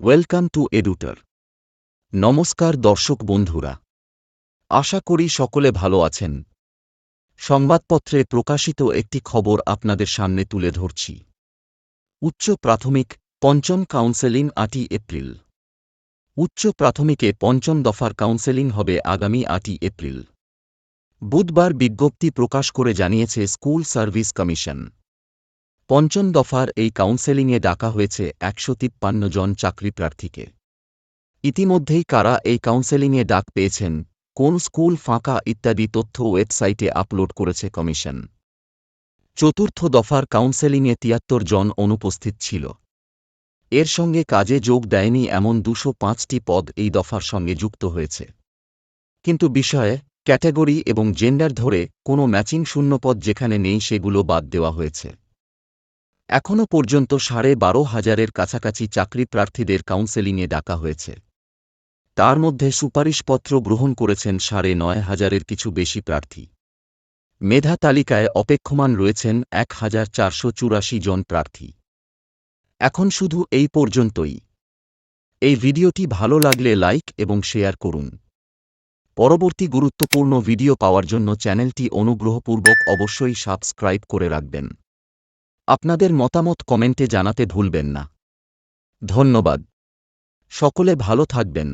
Welcome to এডুটার। নমস্কার দর্শক বন্ধুরা, আশা করি সকলে ভালো আছেন। সংবাদপত্রে প্রকাশিত একটি খবর আপনাদের সামনে তুলে ধরছি। উচ্চ প্রাথমিক পঞ্চম কাউন্সেলিং ৮ই এপ্রিল। উচ্চ প্রাথমিকে পঞ্চম দফার কাউন্সেলিং হবে আগামী ৮ই এপ্রিল। বুধবার বিজ্ঞপ্তি প্রকাশ করে জানিয়েছে স্কুল সার্ভিস কমিশন। পঞ্চম দফার এই কাউন্সেলিংয়ে ডাকা হয়েছে ১৫৩ জন চাকরি প্রার্থীকে। ইতিমধ্যেই কারা এই কাউন্সেলিংয়ে ডাক পেয়েছেন, কোন স্কুল ফাঁকা ইত্যাদি তথ্য ওয়েবসাইটে আপলোড করেছে কমিশন। চতুর্থ দফার কাউন্সেলিংয়ে ৭৩ জন অনুপস্থিত ছিল। এর সঙ্গে কাজে যোগ দেয়নি এমন ২০৫টি পদ এই দফার সঙ্গে যুক্ত হয়েছে। কিন্তু বিষয়ে, ক্যাটাগরি এবং জেন্ডার ধরে কোনো ম্যাচিং শূন্যপদ যেখানে নেই সেগুলো বাদ দেওয়া হয়েছে। এখনও পর্যন্ত ১২,৫০০-এর কাছাকাছি চাকরি প্রার্থীদের কাউন্সেলিংয়ে ডাকা হয়েছে। তার মধ্যে সুপারিশপত্র গ্রহণ করেছেন ৯,৫০০-এর কিছু বেশি প্রার্থী। মেধা তালিকায় অপেক্ষমান রয়েছেন ১,৪৮৪ জন প্রার্থী। এখন শুধু এই পর্যন্তই। এই ভিডিওটি ভালো লাগলে লাইক এবং শেয়ার করুন। পরবর্তী গুরুত্বপূর্ণ ভিডিও পাওয়ার জন্য চ্যানেলটি অনুগ্রহপূর্বক অবশ্যই সাবস্ক্রাইব করে রাখবেন। আপনাদের মতামত কমেন্টে জানাতে ভুলবেন না। ধন্যবাদ। সকলে ভালো থাকবেন।